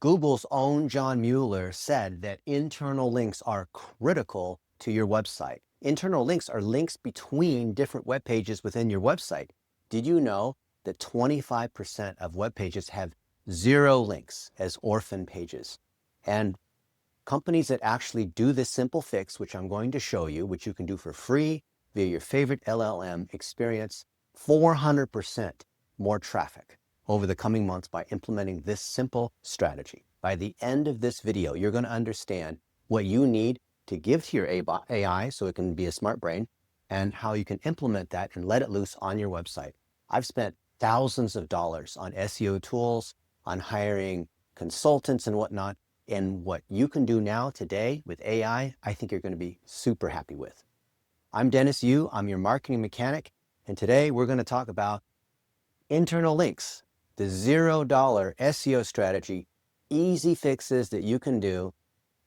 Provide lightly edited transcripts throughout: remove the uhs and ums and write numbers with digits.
Google's own John Mueller said that internal links are critical to your website. Internal links are links between different web pages within your website. Did you know that 25% of web pages have zero links as orphan pages? And companies that actually do this simple fix, which I'm going to show you, which you can do for free via your favorite LLM, experience 400% more traffic over the coming months by implementing this simple strategy. By the end of this video, you're going to understand what you need to give to your AI so it can be a smart brain, and how you can implement that and let it loose on your website. I've spent thousands of dollars on SEO tools, on hiring consultants and whatnot. And what you can do now today with AI, I think you're going to be super happy with. I'm Dennis Yu. I'm your marketing mechanic. And today we're going to talk about internal links, the $0 SEO strategy, easy fixes that you can do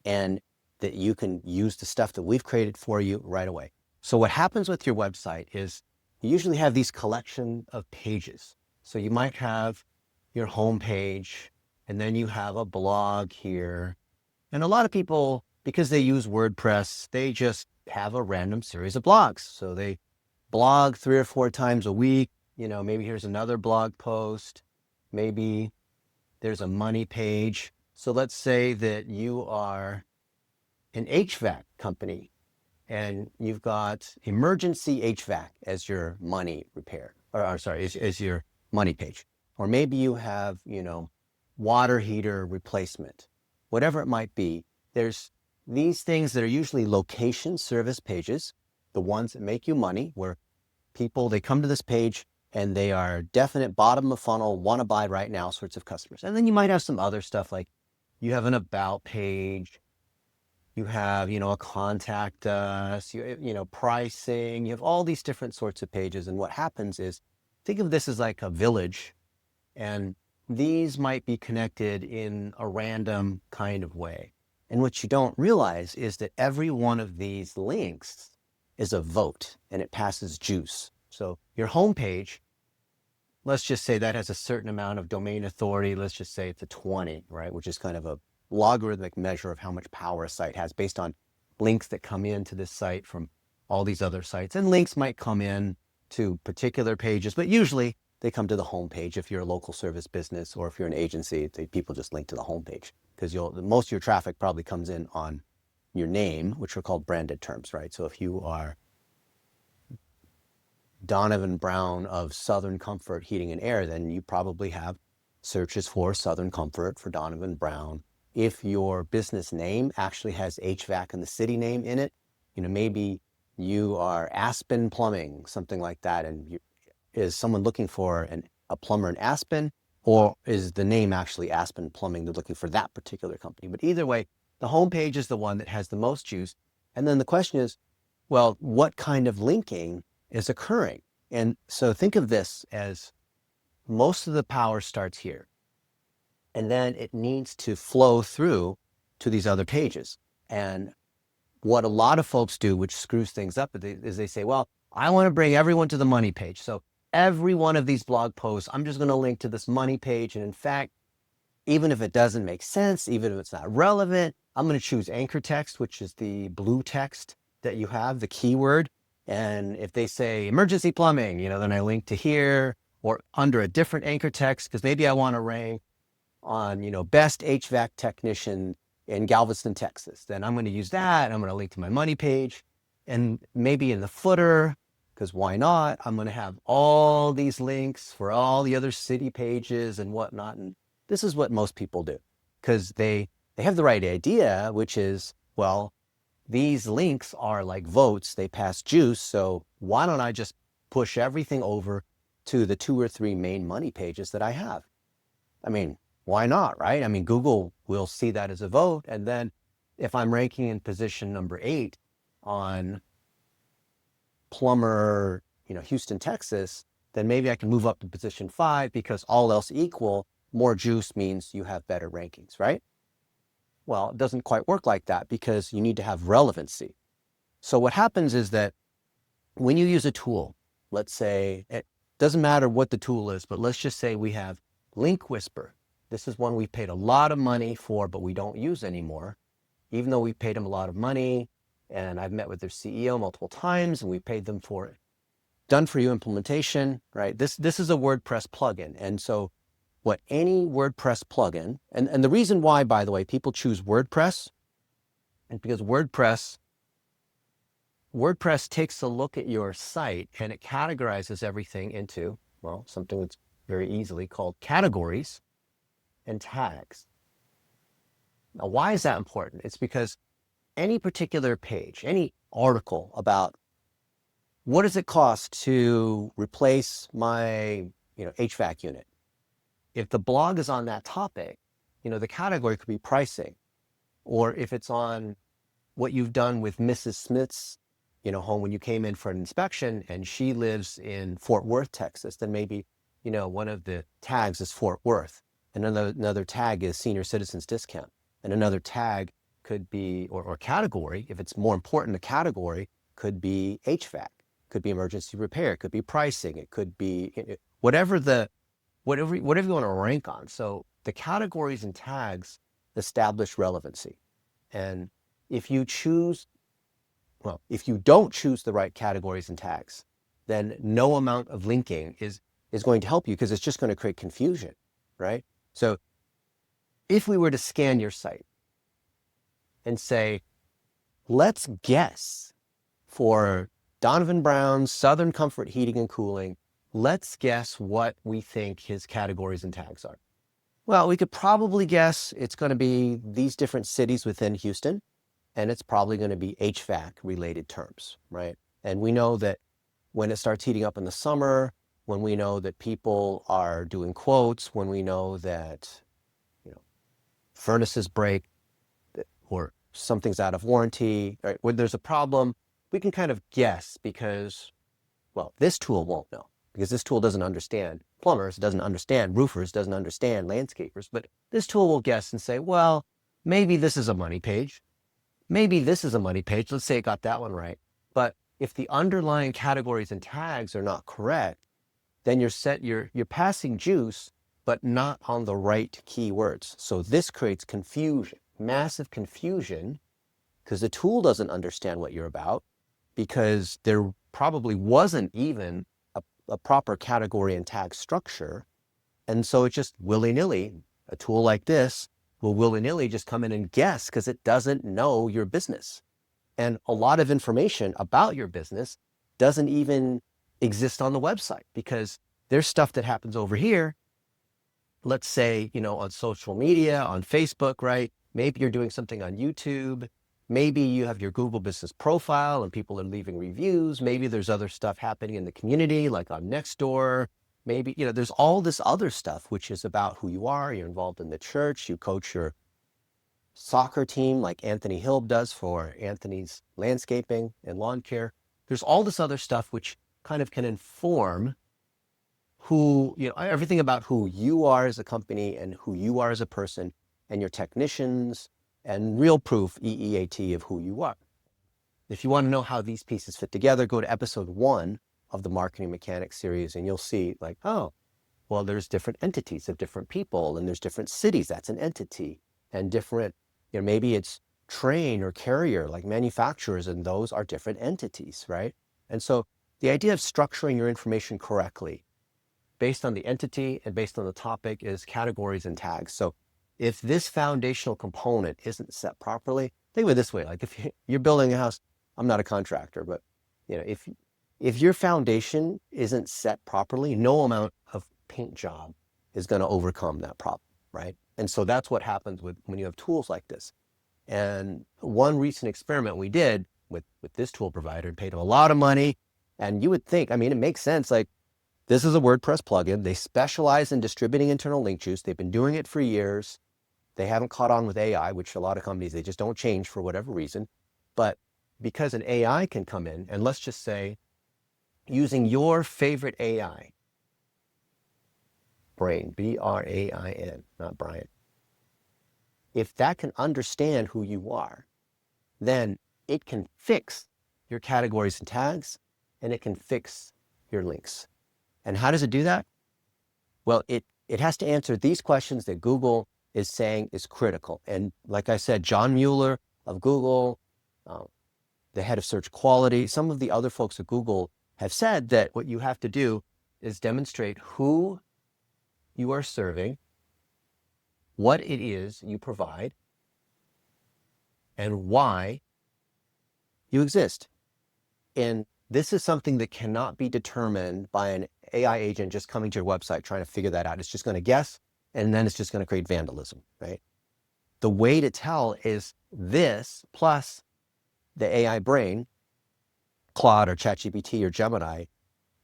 and that you can use the stuff that we've created for you right away. So what happens with your website is you usually have these collection of pages. So you might have your home page, and then you have a blog here. And a lot of people, because they use WordPress, they just have a random series of blogs. So they blog 3 or 4 times a week. Maybe here's another blog post. Maybe there's a money page. So let's say that you are an HVAC company and you've got emergency HVAC as your money repair, or sorry, as your money page. Or maybe you have, water heater replacement, whatever it might be. There's these things that are usually location service pages, the ones that make you money, where people, they come to this page and they are definite bottom of funnel, want to buy right now sorts of customers. And then you might have some other stuff like you have an about page, you have, a contact us, pricing, you have all these different sorts of pages. And what happens is, think of this as like a village, and these might be connected in a random kind of way. And what you don't realize is that every one of these links is a vote, and it passes juice. So your homepage, let's just say that has a certain amount of domain authority. Let's just say it's a 20, right? Which is kind of a logarithmic measure of how much power a site has based on links that come into this site from all these other sites. And links might come in to particular pages, but usually they come to the homepage. If you're a local service business or if you're an agency, people just link to the homepage, because most of your traffic probably comes in on your name, which are called branded terms, right? So if you are Donovan Brown of Southern Comfort Heating and Air, then you probably have searches for Southern Comfort, for Donovan Brown. If your business name actually has HVAC and the city name in it, maybe you are Aspen Plumbing, something like that, and is someone looking for a plumber in Aspen, or is the name actually Aspen Plumbing? They're looking for that particular company. But either way, the homepage is the one that has the most juice. And then the question is, well, what kind of linking is occurring? And so think of this as most of the power starts here, and then it needs to flow through to these other pages. And what a lot of folks do, which screws things up, is they say, well, I want to bring everyone to the money page. So every one of these blog posts, I'm just going to link to this money page. And in fact, even if it doesn't make sense, even if it's not relevant, I'm going to choose anchor text, which is the blue text that you have, the keyword. And if they say emergency plumbing, then I link to here, or under a different anchor text, because maybe I want to rank on, best HVAC technician in Galveston, Texas. Then I'm going to use that. And I'm going to link to my money page, and maybe in the footer, because why not? I'm going to have all these links for all the other city pages and whatnot. And this is what most people do, because they have the right idea, which is, well, these links are like votes, they pass juice. So why don't I just push everything over to the 2 or 3 main money pages that I have? I mean, why not, right? I mean, Google will see that as a vote. And then if I'm ranking in position number 8 on plumber, Houston, Texas, then maybe I can move up to position 5, because all else equal, more juice means you have better rankings, right? Well, it doesn't quite work like that, because you need to have relevancy. So what happens is that when you use a tool, let's say, it doesn't matter what the tool is, but let's just say we have Link Whisper. This is one we paid a lot of money for, but we don't use anymore, even though we paid them a lot of money. And I've met with their CEO multiple times, and we paid them for it. Done for you implementation, right? This is a WordPress plugin. And so what any WordPress plugin, and the reason why, by the way, people choose WordPress, is because WordPress takes a look at your site and it categorizes everything into, well, something that's very easily called categories and tags. Now, why is that important? It's because any particular page, any article about what does it cost to replace my, HVAC unit? If the blog is on that topic, the category could be pricing. Or if it's on what you've done with Mrs. Smith's, home when you came in for an inspection and she lives in Fort Worth, Texas, then maybe, one of the tags is Fort Worth, and another tag is senior citizens discount, and another tag could be, or category, if it's more important, the category could be HVAC, could be emergency repair, it could be pricing, it could be whatever you want to rank on. So the categories and tags establish relevancy. And if you don't choose the right categories and tags, then no amount of linking is going to help you, because it's just going to create confusion, right? So if we were to scan your site and say, let's guess for Donovan Brown's Southern Comfort Heating and Cooling, let's guess what we think his categories and tags are. Well, we could probably guess it's going to be these different cities within Houston, and it's probably going to be HVAC related terms, right? And we know that when it starts heating up in the summer, when we know that people are doing quotes, when we know that, furnaces break or something's out of warranty, right? When there's a problem, we can kind of guess because, well, this tool won't know, because this tool doesn't understand plumbers, doesn't understand roofers, doesn't understand landscapers, but this tool will guess and say, well, maybe this is a money page. Maybe this is a money page. Let's say it got that one right. But if the underlying categories and tags are not correct, then you're passing juice, but not on the right keywords. So this creates confusion, massive confusion, because the tool doesn't understand what you're about, because there probably wasn't even a proper category and tag structure. And so it's just willy-nilly. A tool like this will willy-nilly just come in and guess, because it doesn't know your business. And a lot of information about your business doesn't even exist on the website, because there's stuff that happens over here. Let's say, on social media, on Facebook, right? Maybe you're doing something on YouTube. Maybe you have your Google business profile and people are leaving reviews. Maybe there's other stuff happening in the community, like on Nextdoor. Maybe, there's all this other stuff, which is about who you are. You're involved in the church. You coach your soccer team like Anthony Hill does for Anthony's Landscaping and Lawn Care. There's all this other stuff which kind of can inform who, everything about who you are as a company and who you are as a person, and your technicians, and real proof, EEAT, of who you are. If you want to know how these pieces fit together, go to episode 1 of the Marketing Mechanics series, and you'll see like, oh, well, there's different entities of different people, and there's different cities, that's an entity, and different, maybe it's train or carrier, like manufacturers, and those are different entities, right? And so the idea of structuring your information correctly based on the entity and based on the topic is categories and tags. So if this foundational component isn't set properly, think of it this way, like if you're building a house, I'm not a contractor, but if your foundation isn't set properly, no amount of paint job is going to overcome that problem, right? And so that's what happens when you have tools like this. And one recent experiment we did with this tool provider, paid them a lot of money, and you would think, it makes sense, like, this is a WordPress plugin. They specialize in distributing internal link juice. They've been doing it for years. They haven't caught on with AI, which a lot of companies, they just don't change for whatever reason. But because an AI can come in, and let's just say, using your favorite AI, Brain, B-R-A-I-N, not Brian. If that can understand who you are, then it can fix your categories and tags, and it can fix your links. And how does it do that? Well, it it has to answer these questions that Google is saying is critical. And like I said, John Mueller of Google, the head of search quality, some of the other folks at Google have said that what you have to do is demonstrate who you are serving, what it is you provide, and why you exist. And this is something that cannot be determined by an AI agent just coming to your website trying to figure that out. It's just going to guess, and then it's just going to create vandalism, right? The way to tell is this plus the AI brain, Claude or ChatGPT or Gemini,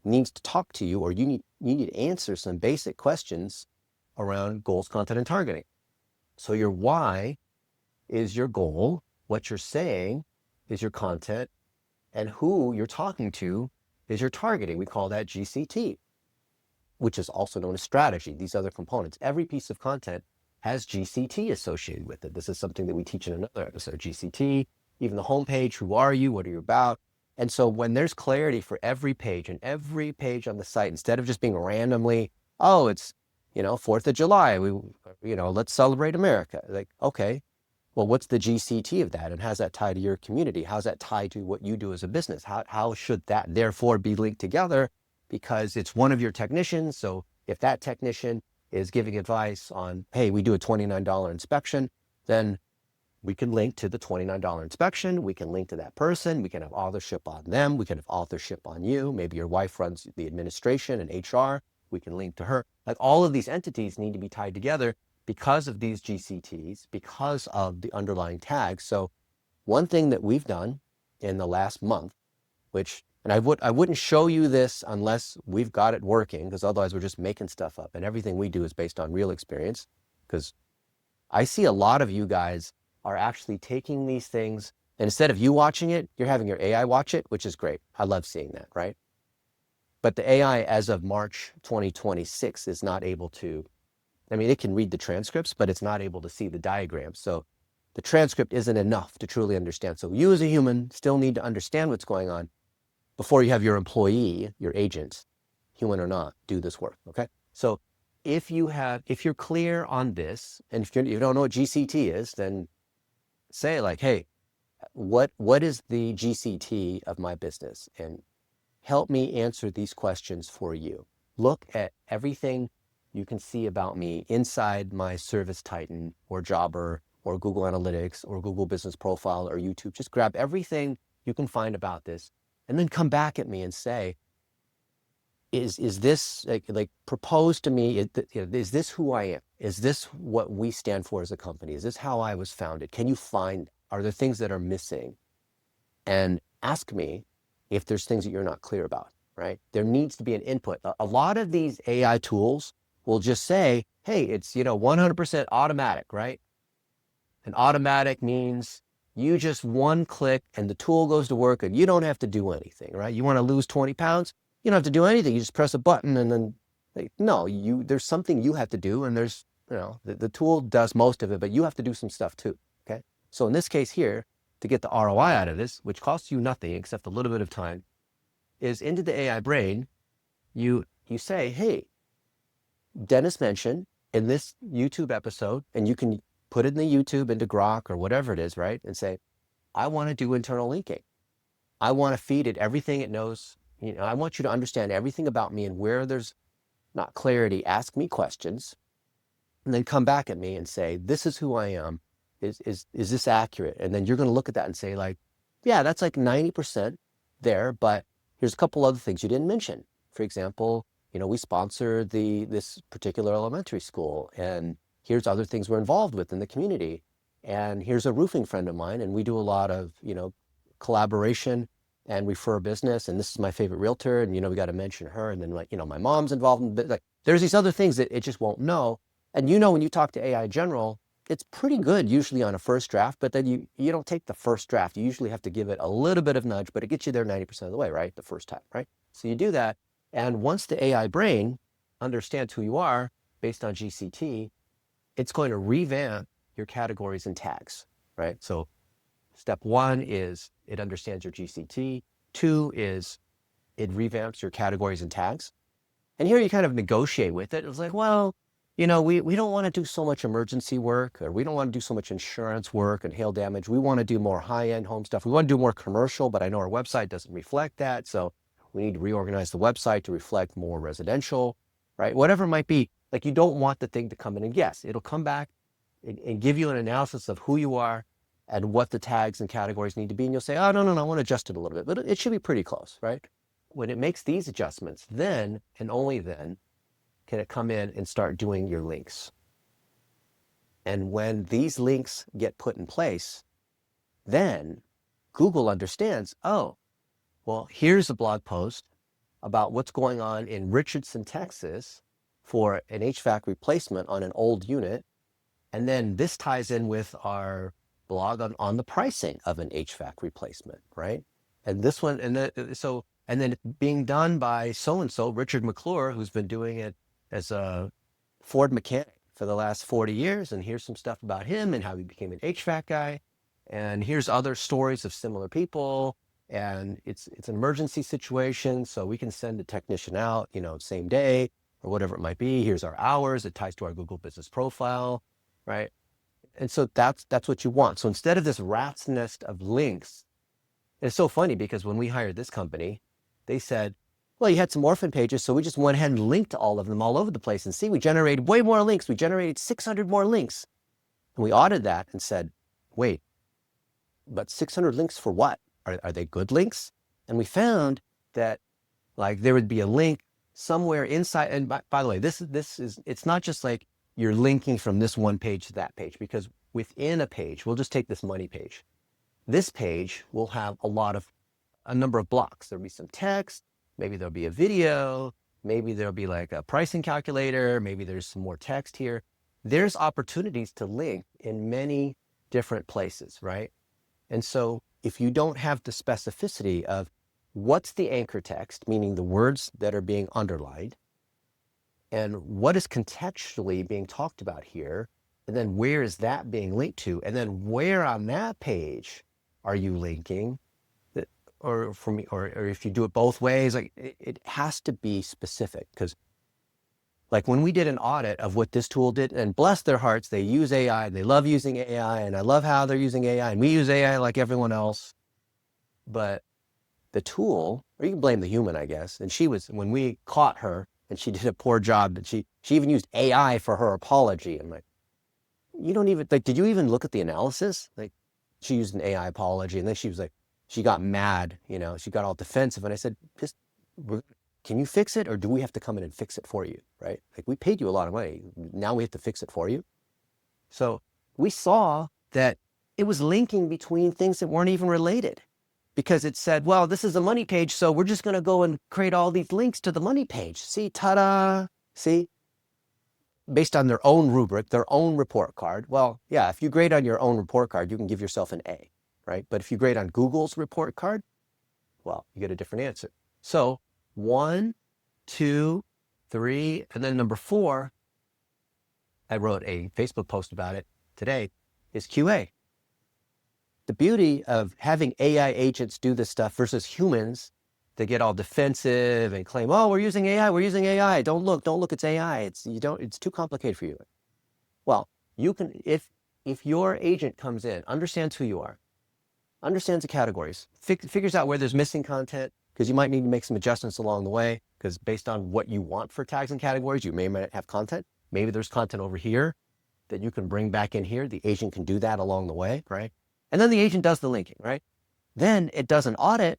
needs to talk to you, or you need to answer some basic questions around goals, content, and targeting. So your why is your goal, what you're saying is your content, and who you're talking to is your targeting. We call that GCT, which is also known as strategy. These other components, every piece of content has GCT associated with it. This is something that we teach in another episode. GCT, even the homepage, who are you, what are you about? And so when there's clarity for every page, and every page on the site, instead of just being randomly, oh, it's, 4th of July, let's celebrate America. Like, okay, well, what's the GCT of that? And how's that tied to your community? How's that tied to what you do as a business? How should that therefore be linked together? Because it's one of your technicians. So if that technician is giving advice on, hey, we do a $29 inspection, then we can link to the $29 inspection. We can link to that person. We can have authorship on them. We can have authorship on you. Maybe your wife runs the administration and HR. We can link to her. Like, all of these entities need to be tied together because of these GCTs, because of the underlying tags. So one thing that we've done in the last month, and I wouldn't show you this unless we've got it working, because otherwise we're just making stuff up, and everything we do is based on real experience. Because I see a lot of you guys are actually taking these things, and instead of you watching it, you're having your AI watch it, which is great. I love seeing that, right? But the AI, as of March 2026, is not able to, it can read the transcripts, but it's not able to see the diagrams. So the transcript isn't enough to truly understand. So you as a human still need to understand what's going on before you have your employee, your agent, human or not, do this work, okay? So if you're clear on this, and if you don't know what GCT is, then say like, hey, what is the GCT of my business? And help me answer these questions for you. Look at everything you can see about me inside my Service Titan or Jobber or Google Analytics or Google Business Profile or YouTube. Just grab everything you can find about this, and then come back at me and say, is this like propose to me, is this who I am? Is this what we stand for as a company? Is this how I was founded? Can you find, are there things that are missing? And ask me if there's things that you're not clear about, right? There needs to be an input. A lot of these AI tools will just say, hey, it's 100% automatic, right? And automatic means you just one click and the tool goes to work and you don't have to do anything, right? You want to lose 20 pounds? You don't have to do anything. You just press a button and then, no, there's something you have to do, and there's, the tool does most of it, but you have to do some stuff too, okay? So in this case here, to get the ROI out of this, which costs you nothing except a little bit of time, is into the AI brain, you say, hey, Dennis mentioned in this YouTube episode, and you can put it in the YouTube into Grok or whatever it is, right? And say, I want to do internal linking. I want to feed it everything it knows. I want you to understand everything about me, and where there's not clarity, ask me questions, and then come back at me and say, this is who I am. Is this accurate? And then you're going to look at that and say like, yeah, that's like 90% there, but here's a couple other things you didn't mention. For example, we sponsor this particular elementary school, and here's other things we're involved with in the community. And here's a roofing friend of mine, and we do a lot of, collaboration and refer business. And this is my favorite realtor, and, we got to mention her. And then my mom's involved in, like, there's these other things that it just won't know. And when you talk to AI general, it's pretty good usually on a first draft, but then you don't take the first draft. You usually have to give it a little bit of nudge, but it gets you there 90% of the way, right? The first time, right? So you do that. And once the AI brain understands who you are based on GCT, it's going to revamp your categories and tags, right? So step one is it understands your GCT. 2 is it revamps your categories and tags. And here you kind of negotiate with it. It's like, well, we don't want to do so much emergency work, or we don't want to do so much insurance work and hail damage. We want to do more high-end home stuff. We want to do more commercial, but I know our website doesn't reflect that. So we need to reorganize the website to reflect more residential, right? Whatever it might be. Like, you don't want the thing to come in, and yes, it'll come back and give you an analysis of who you are and what the tags and categories need to be. And you'll say, oh, no, I want to adjust it a little bit, but it should be pretty close, right? When it makes these adjustments, then and only then can it come in and start doing your links. And when these links get put in place, then Google understands, oh, well, here's a blog post about what's going on in Richardson, Texas for an HVAC replacement on an old unit. And then this ties in with our blog on the pricing of an HVAC replacement, right? And this one, and then being done by so-and-so, Richard McClure, who's been doing it as a Ford mechanic for the last 40 years. And here's some stuff about him and how he became an HVAC guy. And here's other stories of similar people. And it's an emergency situation, so we can send a technician out, same day or whatever it might be. Here's our hours. It ties to our Google business profile, right? And so that's what you want. So instead of this rat's nest of links, it's so funny because when we hired this company, they said, well, you had some orphan pages, so we just went ahead and linked all of them all over the place. And see, we generated way more links. We generated 600 more links. And we audited that and said, wait, but 600 links for what? Are they good links? And we found that, like, there would be a link somewhere inside. And by the way, it's not just like you're linking from this one page to that page, because within a page, we'll just take this money page. This page will have a number of blocks. There'll be some text, maybe there'll be a video, maybe there'll be like a pricing calculator, maybe there's some more text here. There's opportunities to link in many different places, right? And so if you don't have the specificity of what's the anchor text, meaning the words that are being underlined, and what is contextually being talked about here, and then where is that being linked to, and then where on that page are you linking, or if you do it both ways, like it has to be specific. Because like when we did an audit of what this tool did, and bless their hearts, they use AI, and they love using AI, and I love how they're using AI, and we use AI like everyone else. But the tool, or you can blame the human, I guess. And when we caught her and she did a poor job, and she even used AI for her apology. I'm like, did you even look at the analysis? Like, she used an AI apology, and then she was like, she got mad, she got all defensive. And I said, can you fix it, or do we have to come in and fix it for you, right? Like, we paid you a lot of money. Now we have to fix it for you. So we saw that it was linking between things that weren't even related, because it said, well, this is a money page, so we're just going to go and create all these links to the money page. See, ta-da, see? Based on their own rubric, their own report card. Well, yeah, if you grade on your own report card, you can give yourself an A, right? But if you grade on Google's report card, well, you get a different answer. So 1, 2, 3, and then number 4, I wrote a Facebook post about it today, is QA. The beauty of having AI agents do this stuff versus humans that get all defensive and claim, oh, we're using AI. Don't look, it's AI. It's too complicated for you. Well, you can, if your agent comes in, understands who you are, understands the categories, figures out where there's missing content, because you might need to make some adjustments along the way, because based on what you want for tags and categories, you may or may not have content. Maybe there's content over here that you can bring back in here. The agent can do that along the way, right? And then the agent does the linking, right? Then it does an audit,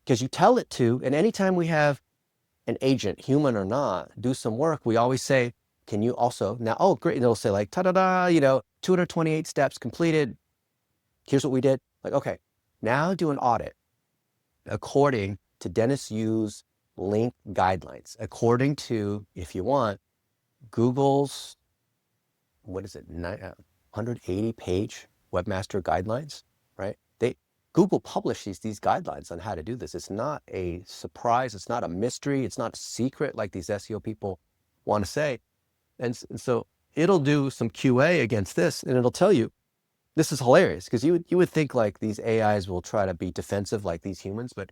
because you tell it to, and anytime we have an agent, human or not, do some work, we always say, can you also, now, oh, great, and it'll say like, ta-da-da, 228 steps completed. Here's what we did. Like, okay, now do an audit according to Dennis Yu's link guidelines, according to, if you want, Google's, 180-page webmaster guidelines, right? Google publishes these guidelines on how to do this. It's not a surprise. It's not a mystery. It's not a secret like these SEO people want to say. And so it'll do some QA against this, and it'll tell you, this is hilarious, because you would think like these AIs will try to be defensive like these humans, but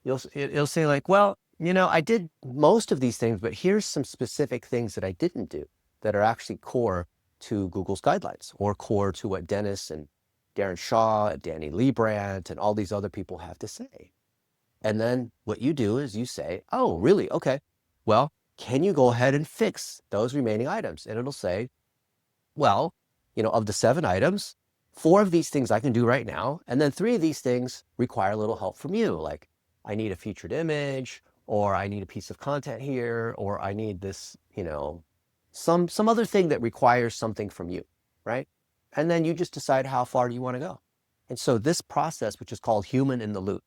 it'll say like, well, I did most of these things, but here's some specific things that I didn't do. that are actually core to Google's guidelines or core to what Dennis and Darren Shaw, Danny Liebrandt, and all these other people have to say. And then what you do is you say, oh, really? Okay. Well, can you go ahead and fix those remaining items? And it'll say, well, of the 7 items, 4 of these things I can do right now. And then 3 of these things require a little help from you. Like I need a featured image, or I need a piece of content here, or I need this, some other thing that requires something from you, right? And then you just decide how far you want to go. And so this process, which is called human in the loop,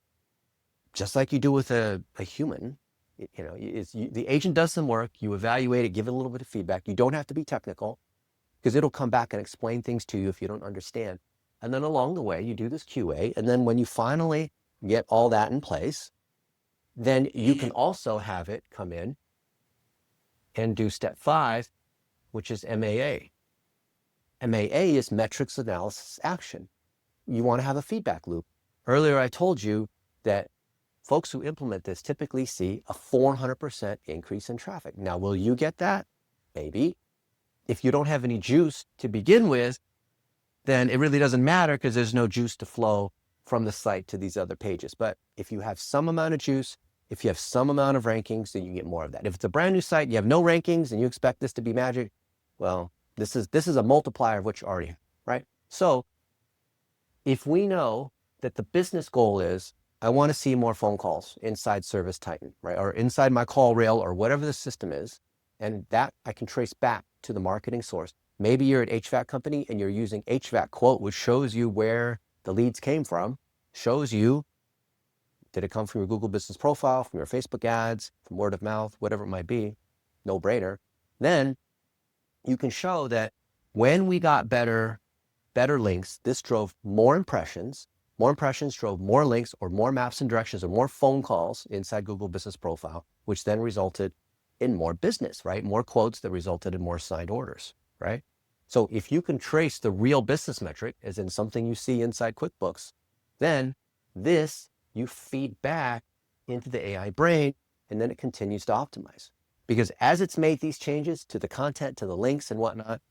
just like you do with a human, the agent does some work, you evaluate it, give it a little bit of feedback. You don't have to be technical because it'll come back and explain things to you if you don't understand. And then along the way, you do this QA. And then when you finally get all that in place, then you can also have it come in and do step 5, which is MAA. MAA is metrics analysis action. You want to have a feedback loop. Earlier, I told you that folks who implement this typically see a 400% increase in traffic. Now, will you get that? Maybe. If you don't have any juice to begin with, then it really doesn't matter because there's no juice to flow from the site to these other pages. But if you have some amount of juice, if you have some amount of rankings, then you get more of that. If it's a brand new site, you have no rankings and you expect this to be magic, well, this is a multiplier of what you already have, right? So if we know that the business goal is, I want to see more phone calls inside Service Titan, right? Or inside my call rail or whatever the system is, and that I can trace back to the marketing source. Maybe you're an HVAC company and you're using HVAC quote, which shows you where the leads came from, shows you, did it come from your Google business profile, from your Facebook ads, from word of mouth, whatever it might be, no brainer. Then you can show that when we got better links, this drove more impressions. More impressions drove more links or more maps and directions or more phone calls inside Google business profile, which then resulted in more business, right? More quotes that resulted in more signed orders, right? So if you can trace the real business metric, as in something you see inside QuickBooks, then this you feed back into the AI brain, and then it continues to optimize. Because as it's made these changes to the content, to the links and whatnot,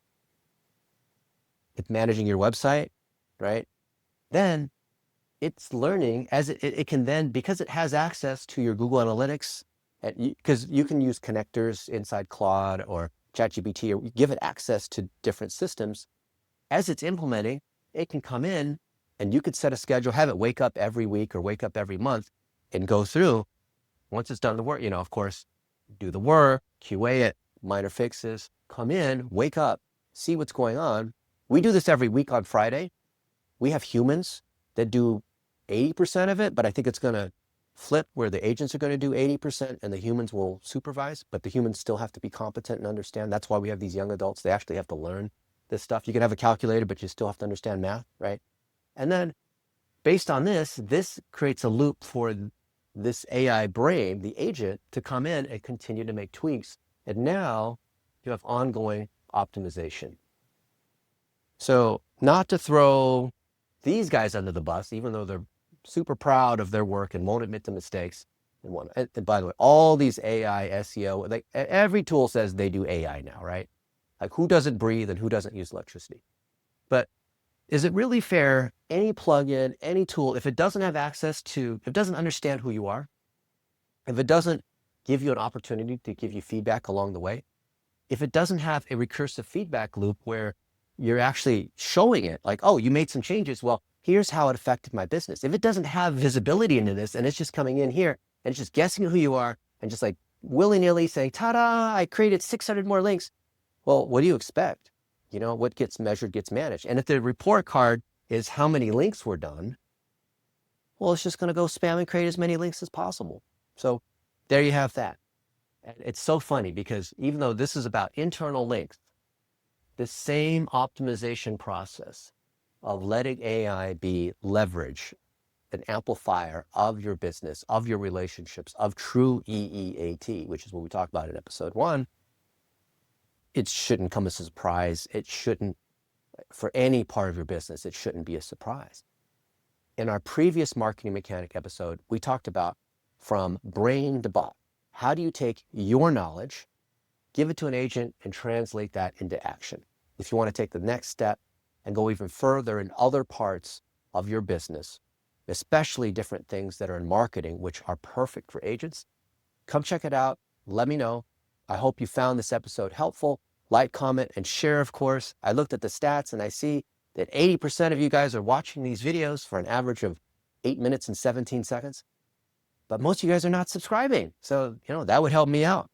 it's managing your website, right? Then it's learning as it can then, because it has access to your Google Analytics, because you can use connectors inside Claude or ChatGPT, or give it access to different systems. As it's implementing, it can come in and you could set a schedule, have it wake up every week or wake up every month and go through. Once it's done the work, of course, do the work, QA it, minor fixes, come in, wake up, see what's going on. We do this every week on Friday. We have humans that do 80% of it, but I think it's going to flip where the agents are going to do 80% and the humans will supervise, but the humans still have to be competent and understand. That's why we have these young adults. They actually have to learn this stuff. You can have a calculator, but you still have to understand math, right? And then based on this creates a loop for this AI brain, the agent, to come in and continue to make tweaks. And now you have ongoing optimization. So not to throw these guys under the bus, even though they're super proud of their work and won't admit to mistakes. And by the way, all these AI, SEO, like every tool says they do AI now, right? Like who doesn't breathe and who doesn't use electricity? But is it really fair, any plugin, any tool, if it doesn't have access to, if it doesn't understand who you are, if it doesn't give you an opportunity to give you feedback along the way, if it doesn't have a recursive feedback loop where you're actually showing it, like, oh, you made some changes, well, here's how it affected my business. If it doesn't have visibility into this and it's just coming in here and it's just guessing who you are and just like willy-nilly saying, ta-da, I created 600 more links. Well, what do you expect? What gets measured gets managed. And if the report card is how many links were done, well, it's just going to go spam and create as many links as possible. So there you have that. And it's so funny because even though this is about internal links, the same optimization process of letting AI be leverage, an amplifier of your business, of your relationships, of true EEAT, which is what we talked about in episode 1, it shouldn't come as a surprise. It shouldn't, for any part of your business, it shouldn't be a surprise. In our previous marketing mechanic episode, we talked about from brain to bot. How do you take your knowledge give it to an agent and translate that into action. If you want to take the next step and go even further in other parts of your business, especially different things that are in marketing, which are perfect for agents, come check it out. Let me know. I hope you found this episode helpful. Like, comment, and share, of course. I looked at the stats and I see that 80% of you guys are watching these videos for an average of 8 minutes and 17 seconds. But most of you guys are not subscribing. So, that would help me out.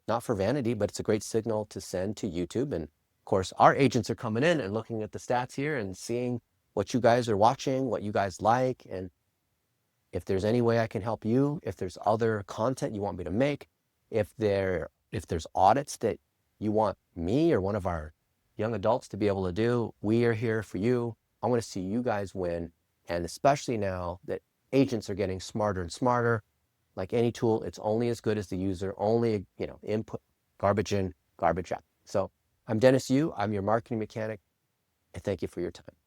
Not for vanity, but it's a great signal to send to YouTube. And of course, our agents are coming in and looking at the stats here and seeing what you guys are watching, what you guys like. And if there's any way I can help you, if there's other content you want me to make, if there's audits that you want me or one of our young adults to be able to do, we are here for you. I want to see you guys win. And especially now that agents are getting smarter and smarter, like any tool, it's only as good as the user, only, input, garbage in, garbage out. So I'm Dennis Yu. I'm your marketing mechanic. And thank you for your time.